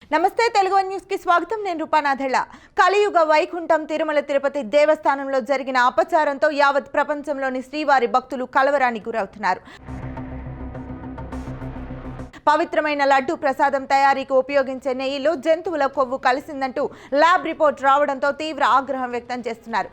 నమస్తే తెలుగు న్యూస్ కి స్వాగతం. నేను రూపానాథెళ్ళ. కలియుగ వైకుంఠం తిరుమల తిరుపతి దేవస్థానంలో జరిగిన అపచారంతో యావత్ ప్రపంచంలోని శ్రీవారి భక్తులు కలవరానికి గురవుతున్నారు. పవిత్రమైన లడ్డు ప్రసాదం తయారీకి ఉపయోగించే నెయ్యిలో జంతువుల కొవ్వు కలిసిందంటూ ల్యాబ్ రిపోర్ట్ రావడంతో తీవ్ర ఆగ్రహం వ్యక్తం చేస్తున్నారు.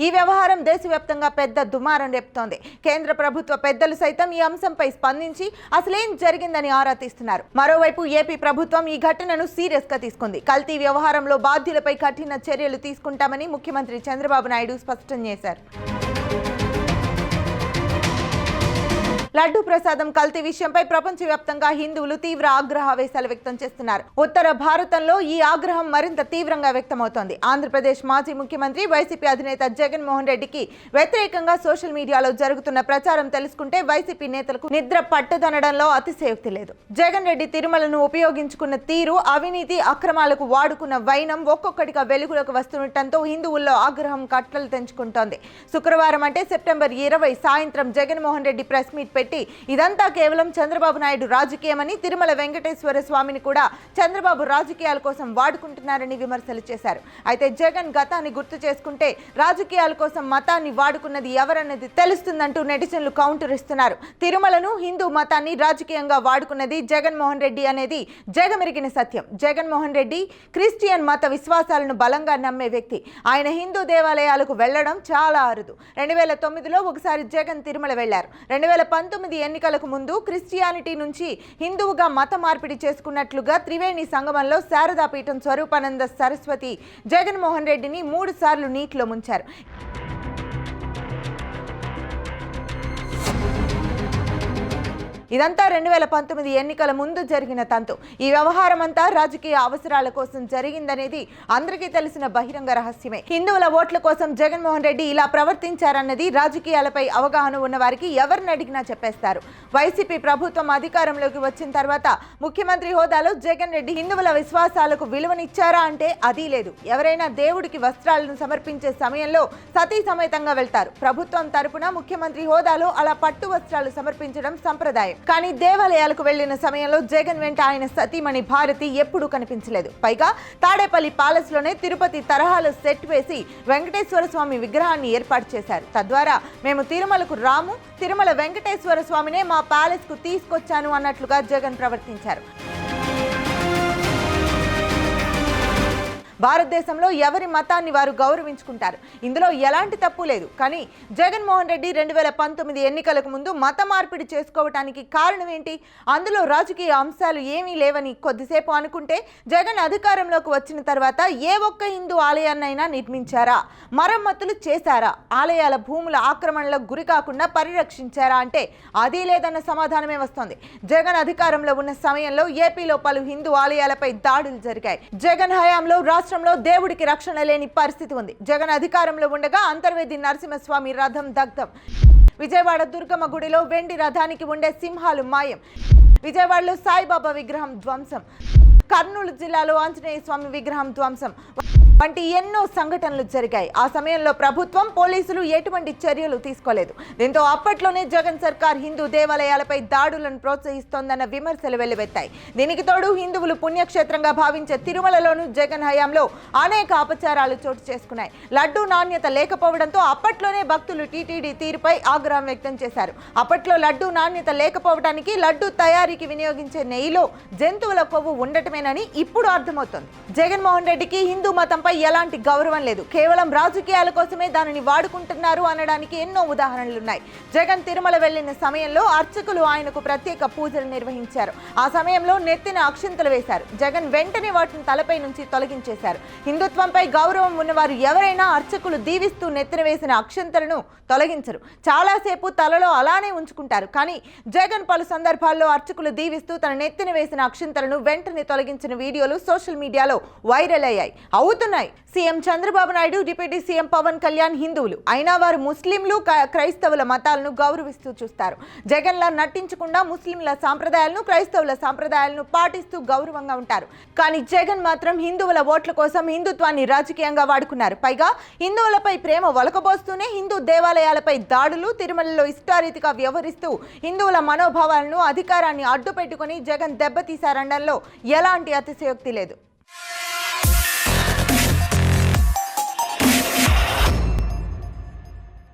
ఈ వ్యవహారం దేశవ్యాప్తంగా పెద్ద దుమారం రేపుతోంది. కేంద్ర ప్రభుత్వ పెద్దలు సైతం ఈ అంశంపై స్పందించి అసలేం జరిగిందని ఆరా తీస్తున్నారు. మరోవైపు ఏపీ ప్రభుత్వం ఈ ఘటనను సీరియస్ గా తీసుకుంది. కల్తీ వ్యవహారంలో బాధ్యులపై కఠిన చర్యలు తీసుకుంటామని ముఖ్యమంత్రి చంద్రబాబు నాయుడు స్పష్టం చేశారు. లడ్డు ప్రసాదం కల్తీ విషయంపై ప్రపంచవ్యాప్తంగా హిందువులు తీవ్ర ఆగ్రహావేశాలు వ్యక్తం చేస్తున్నారు. ఉత్తర భారతంలో ఈ ఆగ్రహం మరింత తీవ్రంగా వ్యక్తమవుతోంది. ఆంధ్రప్రదేశ్ మాజీ ముఖ్యమంత్రి వైసీపీ అధినేత జగన్మోహన్ రెడ్డికి వ్యతిరేకంగా సోషల్ మీడియాలో జరుగుతున్న ప్రచారం తెలుసుకుంటే వైసీపీ నేతలకు నిద్ర పట్టదనడంలో అతిశయోక్తి లేదు. జగన్ రెడ్డి తిరుమలను ఉపయోగించుకున్న తీరు, అవినీతి అక్రమాలకు వాడుకున్న వైనం ఒక్కొక్కటిగా వెలుగులోకి వస్తుండటంతో హిందువుల్లో ఆగ్రహం కట్టలు తెంచుకుంటోంది. శుక్రవారం అంటే సెప్టెంబర్ 20 సాయంత్రం జగన్మోహన్ రెడ్డి ప్రెస్ మీట్ పెట్టి ఇదంతా కేవలం చంద్రబాబు నాయుడు రాజకీయమని, తిరుమల వెంకటేశ్వర స్వామిని కూడా చంద్రబాబు రాజకీయాల కోసం వాడుకుంటున్నారని విమర్శలు చేశారు. అయితే జగన్ గతాన్ని గుర్తు చేసుకుంటే రాజకీయాల కోసం మతాన్ని వాడుకున్నది ఎవరన్నది తెలుస్తుందంటూ నెటిజన్లు కౌంటర్ ఇస్తున్నారు. తిరుమలను, హిందూ మతాన్ని రాజకీయంగా వాడుకున్నది జగన్మోహన్ రెడ్డి అనేది జగమెరిగిన సత్యం. జగన్మోహన్ రెడ్డి క్రిస్టియన్ మత విశ్వాసాలను బలంగా నమ్మే వ్యక్తి. ఆయన హిందూ దేవాలయాలకు వెళ్లడం చాలా అరుదు. 2009లో ఒకసారి జగన్ తిరుమల వెళ్లారు. 2019 ఎన్నికలకు ముందు క్రిస్టియానిటీ నుంచి హిందువుగా మత మార్పిడి చేసుకున్నట్లుగా త్రివేణి సంగమంలో శారదాపీఠం స్వరూపానంద సరస్వతి జగన్మోహన్ రెడ్డిని 3 సార్లు నీటిలో ముంచారు. ఇదంతా 2019 ఎన్నికల ముందు జరిగిన తంతు. ఈ వ్యవహారం అంతా రాజకీయ అవసరాల కోసం జరిగిందనేది అందరికీ తెలిసిన బహిరంగ రహస్యమే. హిందువుల ఓట్ల కోసం జగన్మోహన్ రెడ్డి ఇలా ప్రవర్తించారన్నది రాజకీయాలపై అవగాహన ఉన్న వారికి ఎవరిని అడిగినా చెప్పేస్తారు. వైసీపీ ప్రభుత్వం అధికారంలోకి వచ్చిన తర్వాత ముఖ్యమంత్రి హోదాలో జగన్ రెడ్డి హిందువుల విశ్వాసాలకు విలువనిచ్చారా అంటే అదీ లేదు. ఎవరైనా దేవుడికి వస్త్రాలను సమర్పించే సమయంలో సతీ సమేతంగా వెళ్తారు. ప్రభుత్వం తరపున ముఖ్యమంత్రి హోదాలో అలా పట్టు వస్త్రాలు సమర్పించడం సంప్రదాయం. కానీ దేవాలయాలకు వెళ్లిన సమయంలో జగన్ వెంట ఆయన సతీమణి భారతి ఎప్పుడూ కనిపించలేదు. పైగా తాడేపల్లి ప్యాలెస్ లోనే తిరుపతి తరహాలో సెట్ వేసి వెంకటేశ్వర స్వామి విగ్రహాన్ని ఏర్పాటు చేశారు. తద్వారా మేము తిరుమలకు రాము, తిరుమల వెంకటేశ్వర స్వామినే మా ప్యాలెస్ కు తీసుకొచ్చాను అన్నట్లుగా జగన్ ప్రవర్తించారు. భారతదేశంలో ఎవరి మతాన్ని వారు గౌరవించుకుంటారు. ఇందులో ఎలాంటి తప్పు లేదు. కానీ జగన్మోహన్ రెడ్డి 2019 ఎన్నికలకు ముందు మత మార్పిడి చేసుకోవటానికి కారణం ఏంటి? అందులో రాజకీయ అంశాలు ఏమీ లేవని కొద్దిసేపు అనుకుంటే జగన్ అధికారంలోకి వచ్చిన తర్వాత ఏ ఒక్క హిందూ ఆలయాన్నైనా నిర్మించారా? మరమ్మతులు చేశారా? ఆలయాల భూముల ఆక్రమణలకు గురి కాకుండా పరిరక్షించారా అంటే అదీ లేదన్న సమాధానమే వస్తోంది. జగన్ అధికారంలో ఉన్న సమయంలో ఏపీలో పలు హిందూ ఆలయాలపై దాడులు జరిగాయి. జగన్ హయాంలో రాష్ట్రంలో దేవుడికి రక్షణ లేని పరిస్థితి ఉంది. జగన్ అధికారంలో ఉండగా అంతర్వేది నరసింహస్వామి రథం దగ్ధం, విజయవాడ దుర్గమ్మ గుడిలో వెండి రథానికి ఉండే సింహాలు మాయం, విజయవాడలో సాయిబాబా విగ్రహం ధ్వంసం, కర్నూలు జిల్లాలో ఆంజనేయ స్వామి విగ్రహం ధ్వంసం వంటి ఎన్నో సంఘటనలు జరిగాయి. ఆ సమయంలో ప్రభుత్వం, పోలీసులు ఎటువంటి చర్యలు తీసుకోలేదు. దీంతో అప్పట్లోనే జగన్ సర్కార్ హిందూ దేవాలయాలపై దాడులను ప్రోత్సహిస్తోందన్న విమర్శలు వెల్లువెత్తాయి. దీనికి తోడు హిందువులు పుణ్యక్షేత్రంగా భావించే తిరుమలలోనూ జగన్ హయాంలో అనేక అపచారాలు చోటు చేసుకున్నాయి. లడ్డూ నాణ్యత లేకపోవడంతో అప్పట్లోనే భక్తులు టీటీడీ తీరుపై ఆగ్రహం వ్యక్తం చేశారు. అప్పట్లో లడ్డూ నాణ్యత లేకపోవడానికి లడ్డూ తయారీకి వినియోగించే నెయ్యిలో జంతువుల కొవ్వు ఉండటమేనని ఇప్పుడు అర్థమవుతోంది. జగన్మోహన్ రెడ్డికి హిందూ మతం ఎలాంటి గౌరవం లేదు. కేవలం రాజకీయాల కోసమే దానిని వాడుకుంటున్నారు అనడానికి ఎన్నో ఉదాహరణలున్నాయి. జగన్ తిరుమల వెళ్లిన సమయంలో అర్చకులు ఆయనకు ప్రత్యేక పూజలు నిర్వహించారు. ఆ సమయంలో నెత్తిన అక్షింతలు వేశారు. జగన్ వెంటనే వాటిని తలపై నుంచి తొలగించేశారు. హిందుత్వంపై గౌరవం ఉన్నవారు ఎవరైనా అర్చకులు దీవిస్తూ నెత్తిన వేసిన అక్షింతలను తొలగించరు. చాలాసేపు తలలో అలానే ఉంచుకుంటారు. కానీ జగన్ పలు సందర్భాల్లో అర్చకులు దీవిస్తూ తన నెత్తిన వేసిన అక్షింతలను వెంటనే తొలగించిన వీడియోలు సోషల్ మీడియాలో వైరల్ అయ్యాయి. అవుతున్న ఉన్నాయి. CM Chandrababu Naidu, deputy CM Pawan Kalyan హిందువులు అయినా వారు ముస్లింలు, క్రైస్తవుల మతాలను గౌరవిస్తూ చూస్తారు. జగన్లా నటించకుండా ముస్లింల సాంప్రదాయాలను, క్రైస్తవుల సాంప్రదాయాలను పాటిస్తూ గౌరవంగా ఉంటారు. కానీ జగన్ మాత్రం హిందువుల ఓట్ల కోసం హిందుత్వాన్ని రాజకీయంగా వాడుకున్నారు. పైగా హిందువులపై ప్రేమ ఒలకబోస్తూనే హిందూ దేవాలయాలపై దాడులు, తిరుమలలో ఇష్టారీతిగా వ్యవహరిస్తూ హిందువుల మనోభావాలను, అధికారాన్ని అడ్డుపెట్టుకుని జగన్ దెబ్బతీశారనడంలో ఎలాంటి అతిశయోక్తి లేదు.